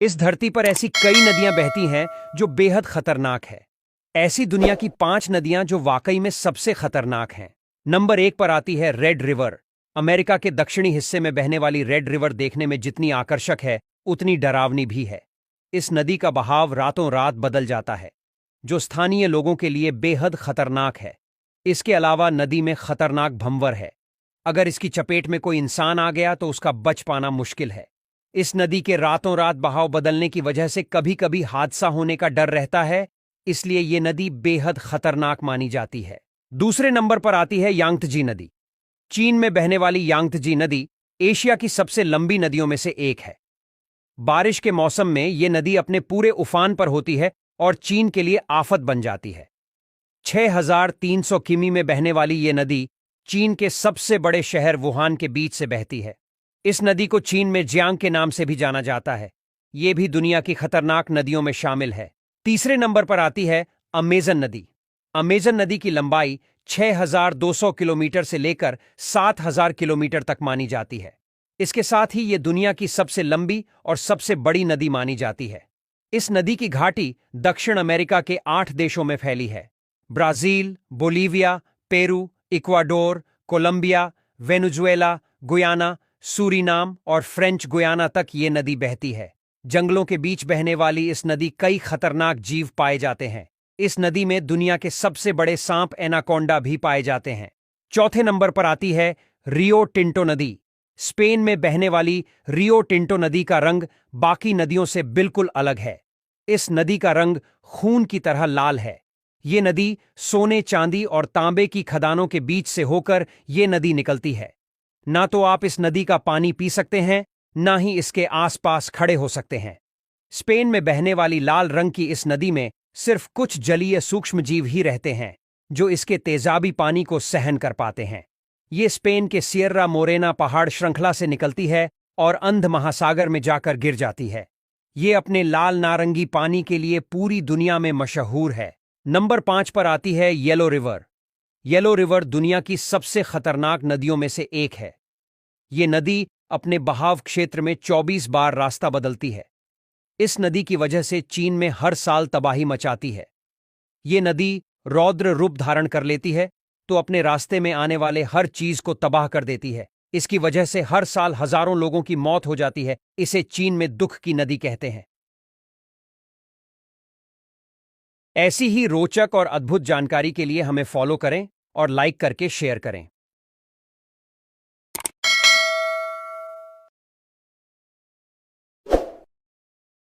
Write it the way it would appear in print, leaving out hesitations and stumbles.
इस धरती पर ऐसी कई नदियां बहती हैं जो बेहद खतरनाक है। ऐसी दुनिया की 5 नदियां जो वाकई में सबसे खतरनाक हैं। नंबर 1 पर आती है रेड रिवर। अमेरिका के दक्षिणी हिस्से में बहने वाली रेड रिवर देखने में जितनी आकर्षक है, उतनी डरावनी भी है। इस नदी का बहाव रातों रात बदल जाता है, जो स्थानीय लोगों के लिए बेहद खतरनाक है। इसके अलावा नदी में खतरनाक भंवर है। अगर इसकी चपेट में कोई इंसान आ गया तो उसका बच पाना मुश्किल है। इस नदी के रातों रात बहाव बदलने की वजह से कभी कभी हादसा होने का डर रहता है, इसलिए ये नदी बेहद खतरनाक मानी जाती है। दूसरे नंबर पर आती है यांगत्जी नदी। चीन में बहने वाली यांगत्जी नदी एशिया की सबसे लंबी नदियों में से एक है। बारिश के मौसम में यह नदी अपने पूरे उफान पर होती है और चीन के लिए आफत बन जाती है। 6,300 किमी में बहने वाली यह नदी चीन के सबसे बड़े शहर वुहान के बीच से बहती है। इस नदी को चीन में जियांग के नाम से भी जाना जाता है। यह भी दुनिया की खतरनाक नदियों में शामिल है। तीसरे नंबर पर आती है अमेजन नदी। अमेजन नदी की लंबाई 6,200 किलोमीटर से लेकर 7,000 किलोमीटर तक मानी जाती है। इसके साथ ही यह दुनिया की सबसे लंबी और सबसे बड़ी नदी मानी जाती है। इस नदी की घाटी दक्षिण अमेरिका के 8 देशों में फैली है। Brazil, Bolivia, Peru, Ecuador, Colombia, Venezuela, Guyana, Suriname और फ्रेंच गुयाना तक ये नदी बहती है। जंगलों के बीच बहने वाली इस नदी कई खतरनाक जीव पाए जाते हैं। इस नदी में दुनिया के सबसे बड़े सांप एनाकोंडा भी पाए जाते हैं। चौथे नंबर पर आती है रियो टिंटो नदी। स्पेन में बहने वाली रियो टिंटो नदी का रंग बाकी नदियों से बिल्कुल अलग है। इस नदी का रंग खून की तरह लाल है। ये नदी सोने, चांदी और तांबे की खदानों के बीच से होकर ये नदी निकलती है। ना तो आप इस नदी का पानी पी सकते हैं, ना ही इसके आसपास खड़े हो सकते हैं। स्पेन में बहने वाली लाल रंग की इस नदी में सिर्फ कुछ जलीय सूक्ष्मजीव ही रहते हैं, जो इसके तेजाबी पानी को सहन कर पाते हैं। ये स्पेन के सियर्रा मोरेना पहाड़ श्रृंखला से निकलती है और अंध महासागर में जाकर गिर जाती है। ये अपने लाल नारंगी पानी के लिए पूरी दुनिया में मशहूर है। नंबर 5 पर आती है येलो रिवर। येलो रिवर दुनिया की सबसे खतरनाक नदियों में से एक है। ये नदी अपने बहाव क्षेत्र में 24 बार रास्ता बदलती है। इस नदी की वजह से चीन में हर साल तबाही मचाती है। ये नदी रौद्र रूप धारण कर लेती है तो अपने रास्ते में आने वाले हर चीज को तबाह कर देती है। इसकी वजह से हर साल हजारों लोगों की मौत हो जाती है। इसे चीन में दुख की नदी कहते हैं। ऐसी ही रोचक और अद्भुत जानकारी के लिए हमें फॉलो करें और लाइक करके शेयर करें।